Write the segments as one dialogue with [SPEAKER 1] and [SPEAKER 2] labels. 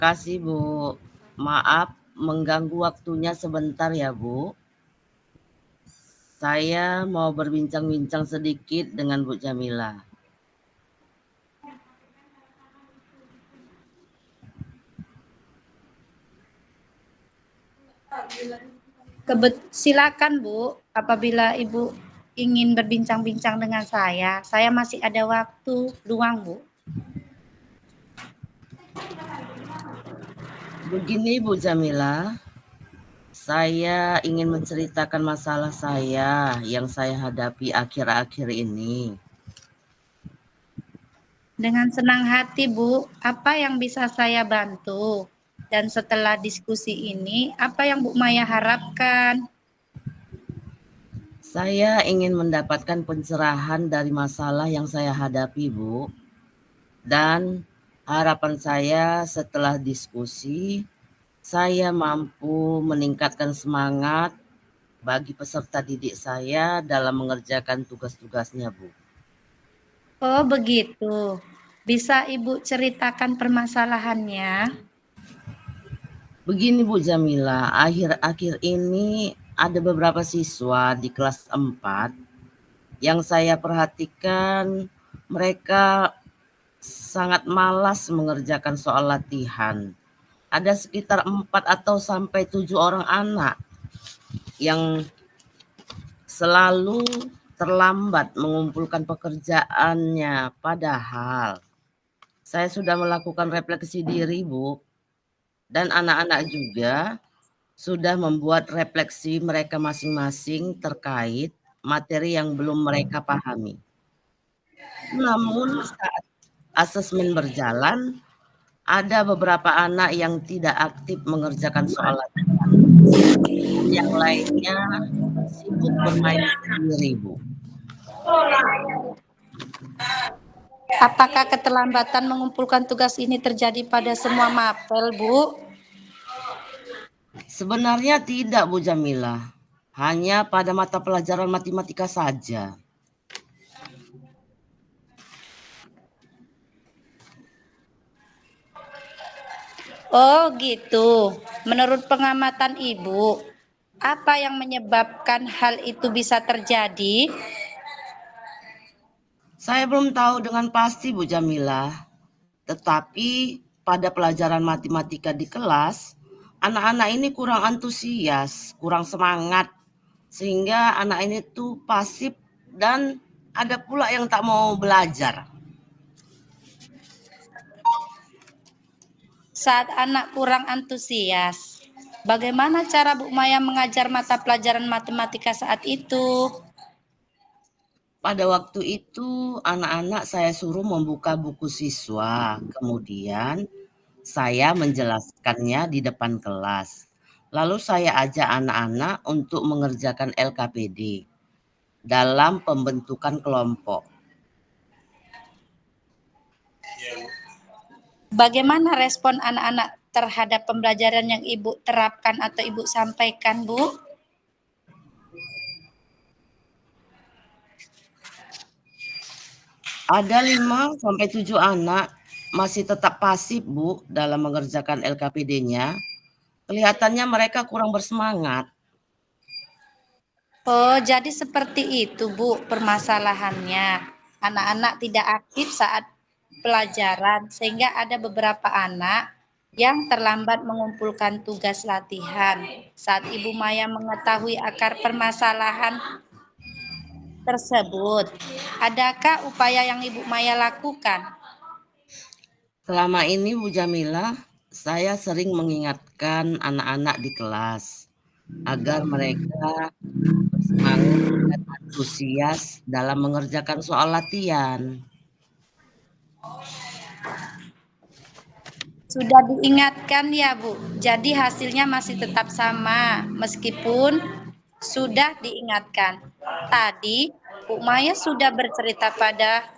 [SPEAKER 1] Kasih Bu. Maaf mengganggu waktunya sebentar ya Bu. Saya mau berbincang-bincang sedikit dengan Bu Jamila.
[SPEAKER 2] Silakan Bu, apabila Ibu ingin berbincang-bincang dengan saya masih ada waktu luang Bu.
[SPEAKER 1] Begini Bu Jamila, saya ingin menceritakan masalah saya yang saya hadapi akhir-akhir ini.
[SPEAKER 2] Dengan senang hati Bu, apa yang bisa saya bantu? Dan setelah diskusi ini, apa yang Bu Maya harapkan?
[SPEAKER 1] Saya ingin mendapatkan pencerahan dari masalah yang saya hadapi Bu. Dan harapan saya setelah diskusi, saya mampu meningkatkan semangat bagi peserta didik saya dalam mengerjakan tugas-tugasnya, Bu.
[SPEAKER 2] Oh begitu, bisa Ibu ceritakan permasalahannya?
[SPEAKER 1] Begini Bu Jamila, akhir-akhir ini ada beberapa siswa di kelas 4 yang saya perhatikan mereka sangat malas mengerjakan soal latihan. Ada sekitar 4 atau sampai 7 orang anak yang selalu terlambat mengumpulkan pekerjaannya, padahal saya sudah melakukan refleksi diri, Bu, dan anak-anak juga sudah membuat refleksi mereka masing-masing terkait materi yang belum mereka pahami. Namun saat asesmen berjalan, ada beberapa anak yang tidak aktif mengerjakan soal latihan. Yang lainnya sibuk bermain sendiri, Bu.
[SPEAKER 2] Apakah keterlambatan mengumpulkan tugas ini terjadi pada semua mapel, Bu?
[SPEAKER 1] Sebenarnya tidak, Bu Jamila. Hanya pada mata pelajaran matematika saja.
[SPEAKER 2] Oh gitu. Menurut pengamatan Ibu, apa yang menyebabkan hal itu bisa terjadi?
[SPEAKER 1] Saya belum tahu dengan pasti, Bu Jamila. Tetapi pada pelajaran matematika di kelas, anak-anak ini kurang antusias, kurang semangat. Sehingga anak ini tuh pasif dan ada pula yang tak mau belajar.
[SPEAKER 2] Saat anak kurang antusias, bagaimana cara Bu Maya mengajar mata pelajaran matematika saat itu?
[SPEAKER 1] Pada waktu itu anak-anak saya suruh membuka buku siswa, kemudian saya menjelaskannya di depan kelas. Lalu saya ajak anak-anak untuk mengerjakan LKPD dalam pembentukan kelompok.
[SPEAKER 2] Bagaimana respon anak-anak terhadap pembelajaran yang Ibu terapkan atau Ibu sampaikan, Bu?
[SPEAKER 1] Ada 5 sampai 7 anak masih tetap pasif, Bu, dalam mengerjakan LKPD-nya. Kelihatannya mereka kurang bersemangat.
[SPEAKER 2] Oh, jadi seperti itu, Bu, permasalahannya. Anak-anak tidak aktif saat pelajaran, sehingga ada beberapa anak yang terlambat mengumpulkan tugas latihan. Saat Ibu Maya mengetahui akar permasalahan tersebut, adakah upaya yang Ibu Maya lakukan?
[SPEAKER 1] Selama ini Bu Jamila, saya sering mengingatkan anak-anak di kelas agar mereka bersemangat dan antusias dalam mengerjakan soal latihan.
[SPEAKER 2] Sudah diingatkan ya Bu, jadi hasilnya masih tetap sama meskipun sudah diingatkan. Tadi Bu Maya sudah bercerita pada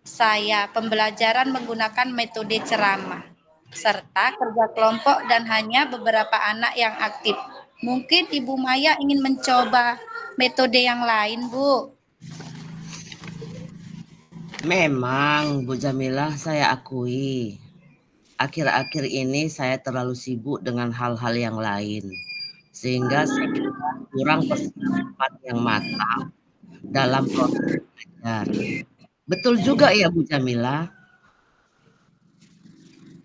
[SPEAKER 2] saya pembelajaran menggunakan metode ceramah serta kerja kelompok dan hanya beberapa anak yang aktif. Mungkin Ibu Maya ingin mencoba metode yang lain, Bu.
[SPEAKER 1] Memang Bu Jamila, saya akui akhir-akhir ini saya terlalu sibuk dengan hal-hal yang lain, sehingga saya kurang persiapan yang matang dalam proses belajar. Betul juga ya Bu Jamila.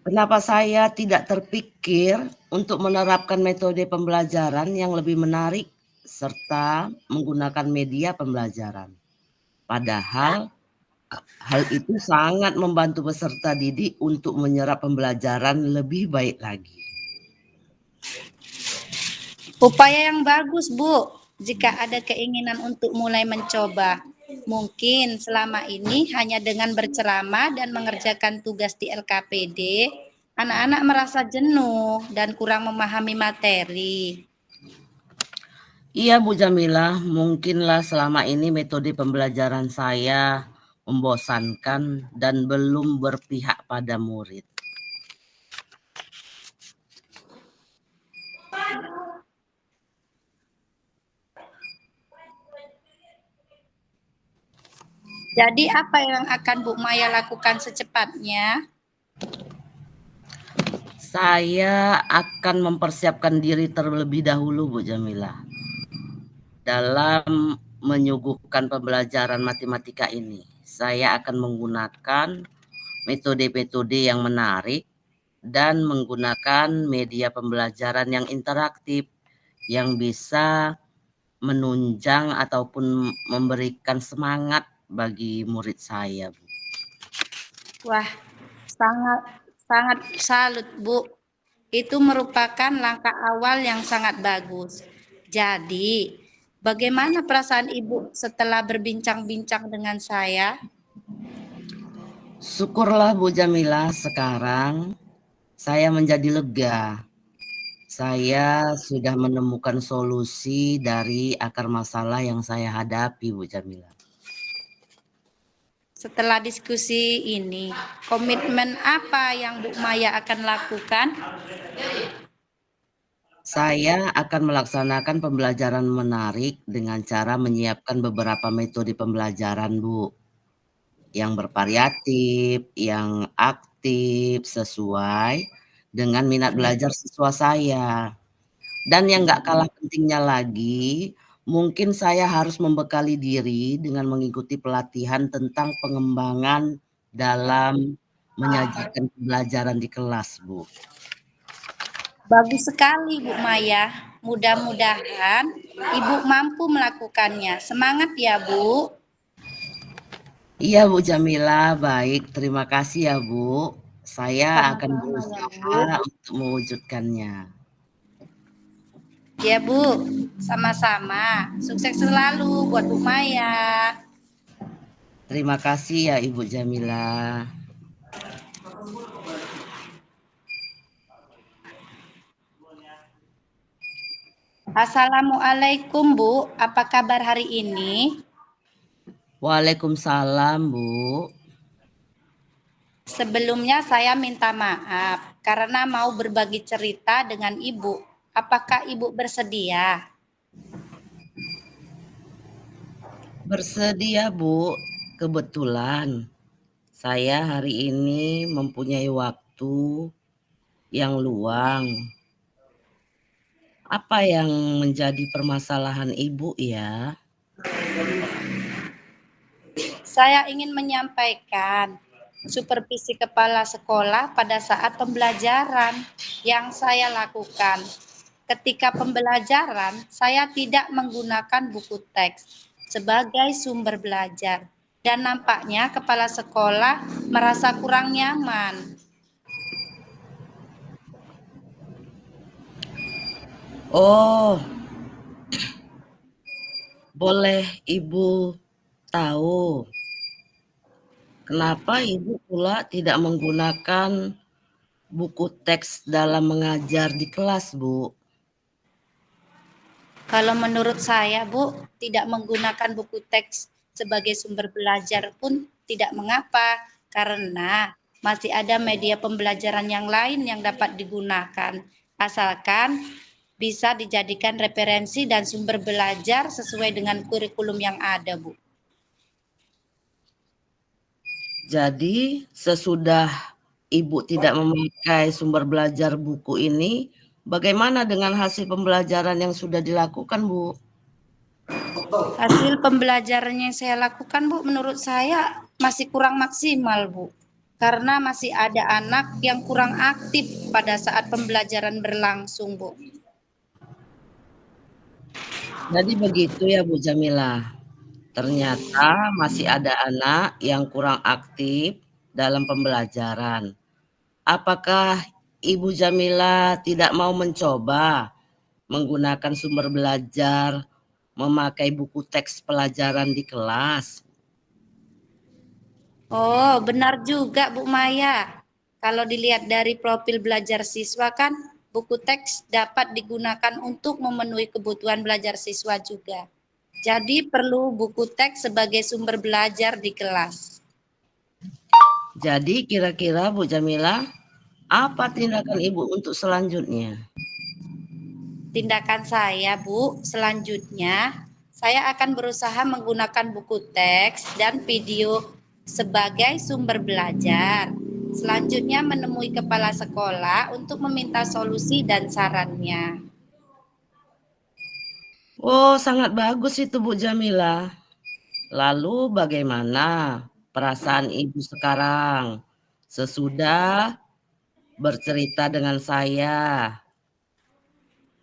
[SPEAKER 1] Kenapa saya tidak terpikir untuk menerapkan metode pembelajaran yang lebih menarik serta menggunakan media pembelajaran. Padahal hal itu sangat membantu peserta didik untuk menyerap pembelajaran lebih baik lagi.
[SPEAKER 2] Upaya yang bagus, Bu. Jika ada keinginan untuk mulai mencoba, mungkin selama ini hanya dengan berceramah dan mengerjakan tugas di LKPD, anak-anak merasa jenuh dan kurang memahami materi.
[SPEAKER 1] Iya Bu Jamila, mungkinlah selama ini metode pembelajaran saya membosankan dan belum berpihak pada murid.
[SPEAKER 2] Jadi apa yang akan Bu Maya lakukan secepatnya?
[SPEAKER 1] Saya akan mempersiapkan diri terlebih dahulu Bu Jamila dalam menyuguhkan pembelajaran matematika ini. Saya akan menggunakan metode-metode yang menarik dan menggunakan media pembelajaran yang interaktif yang bisa menunjang ataupun memberikan semangat bagi murid saya, Bu.
[SPEAKER 2] Wah, sangat salut, Bu. Itu merupakan langkah awal yang sangat bagus. Jadi, bagaimana perasaan Ibu setelah berbincang-bincang dengan saya?
[SPEAKER 1] Syukurlah Bu Jamila, sekarang saya menjadi lega. Saya sudah menemukan solusi dari akar masalah yang saya hadapi, Bu Jamila.
[SPEAKER 2] Setelah diskusi ini, komitmen apa yang Bu Maya akan lakukan?
[SPEAKER 1] Saya akan melaksanakan pembelajaran menarik dengan cara menyiapkan beberapa metode pembelajaran, Bu, yang bervariatif, yang aktif, sesuai dengan minat belajar siswa saya. Dan yang nggak kalah pentingnya lagi, mungkin saya harus membekali diri dengan mengikuti pelatihan tentang pengembangan dalam menyajikan pembelajaran di kelas, Bu.
[SPEAKER 2] Bagus sekali, Bu Maya. Mudah-mudahan Ibu mampu melakukannya. Semangat ya, Bu.
[SPEAKER 1] Iya, Bu Jamila, baik. Terima kasih ya, Bu. Saya akan
[SPEAKER 2] Sama-sama ya, Bu.
[SPEAKER 1] berusaha untuk mewujudkannya.
[SPEAKER 2] Ya, Bu. Sama-sama. Sukses selalu buat Bu Maya.
[SPEAKER 1] Terima kasih ya, Ibu Jamila.
[SPEAKER 2] Assalamualaikum, Bu. Apa kabar hari ini?
[SPEAKER 1] Waalaikumsalam, Bu.
[SPEAKER 2] Sebelumnya saya minta maaf karena mau berbagi cerita dengan Ibu. Apakah Ibu bersedia?
[SPEAKER 1] Bersedia, Bu. Kebetulan saya hari ini mempunyai waktu yang luang. Apa yang menjadi permasalahan Ibu ya?
[SPEAKER 2] Saya ingin menyampaikan supervisi kepala sekolah pada saat pembelajaran yang saya lakukan. Ketika pembelajaran, saya tidak menggunakan buku teks sebagai sumber belajar. Dan nampaknya kepala sekolah merasa kurang nyaman.
[SPEAKER 1] Oh, boleh Ibu tahu kenapa Ibu pula tidak menggunakan buku teks dalam mengajar di kelas, Bu?
[SPEAKER 2] Kalau menurut saya, Bu, tidak menggunakan buku teks sebagai sumber belajar pun tidak mengapa, karena masih ada media pembelajaran yang lain yang dapat digunakan, asalkan bisa dijadikan referensi dan sumber belajar sesuai dengan kurikulum yang ada, Bu.
[SPEAKER 1] Jadi sesudah Ibu tidak memakai sumber belajar buku ini, bagaimana dengan hasil pembelajaran yang sudah dilakukan, Bu?
[SPEAKER 2] Hasil pembelajarannya yang saya lakukan, Bu, menurut saya masih kurang maksimal, Bu. Karena masih ada anak yang kurang aktif pada saat pembelajaran berlangsung, Bu.
[SPEAKER 1] Jadi begitu ya, Bu Jamilah. Ternyata masih ada anak yang kurang aktif dalam pembelajaran. Apakah Ibu Jamila tidak mau mencoba menggunakan sumber belajar, memakai buku teks pelajaran di kelas?
[SPEAKER 2] Oh, benar juga, Bu Maya. Kalau dilihat dari profil belajar siswa kan, buku teks dapat digunakan untuk memenuhi kebutuhan belajar siswa juga. Jadi perlu buku teks sebagai sumber belajar di kelas.
[SPEAKER 1] Jadi kira-kira Bu Jamila, apa tindakan Ibu untuk selanjutnya?
[SPEAKER 2] Tindakan saya, Bu, selanjutnya saya akan berusaha menggunakan buku teks dan video sebagai sumber belajar. Selanjutnya menemui kepala sekolah untuk meminta solusi dan sarannya.
[SPEAKER 1] Oh, sangat bagus itu Bu Jamila. Lalu bagaimana perasaan Ibu sekarang sesudah bercerita dengan saya?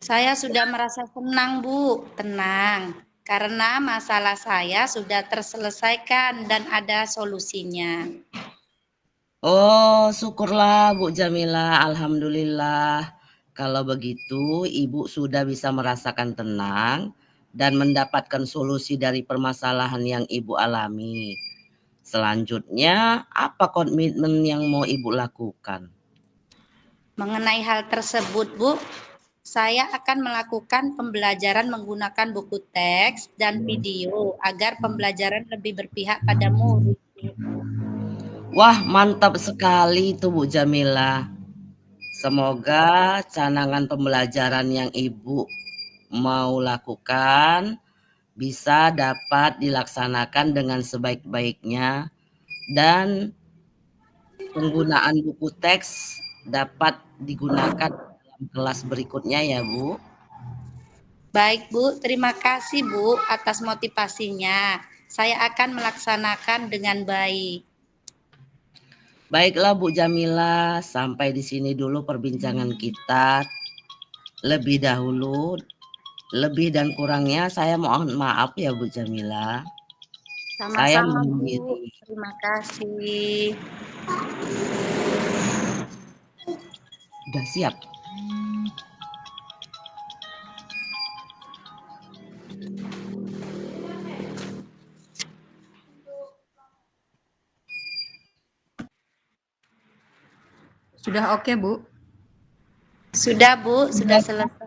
[SPEAKER 2] Saya sudah merasa tenang, Bu, tenang. Karena masalah saya sudah terselesaikan dan ada solusinya.
[SPEAKER 1] Oh, syukurlah Bu Jamila, alhamdulillah. Kalau begitu, Ibu sudah bisa merasakan tenang dan mendapatkan solusi dari permasalahan yang Ibu alami. Selanjutnya, apa komitmen yang mau Ibu lakukan?
[SPEAKER 2] Mengenai hal tersebut, Bu, saya akan melakukan pembelajaran menggunakan buku teks dan video agar pembelajaran lebih berpihak pada murid.
[SPEAKER 1] Wah, mantap sekali itu Bu Jamila. Semoga canangan pembelajaran yang Ibu mau lakukan bisa dapat dilaksanakan dengan sebaik-baiknya dan penggunaan buku teks dapat digunakan dalam kelas berikutnya ya, Bu.
[SPEAKER 2] Baik, Bu, terima kasih, Bu, atas motivasinya. Saya akan melaksanakan dengan baik.
[SPEAKER 1] Baiklah Bu Jamila, sampai di sini dulu perbincangan kita lebih dahulu. Lebih dan kurangnya saya mohon maaf ya Bu Jamila. Saya
[SPEAKER 2] Sama-sama,
[SPEAKER 1] mohon
[SPEAKER 2] Bu.
[SPEAKER 1] diri.
[SPEAKER 2] Terima kasih.
[SPEAKER 1] Udah siap.
[SPEAKER 3] Sudah oke, Bu?
[SPEAKER 2] Sudah, Bu, sudah selesai.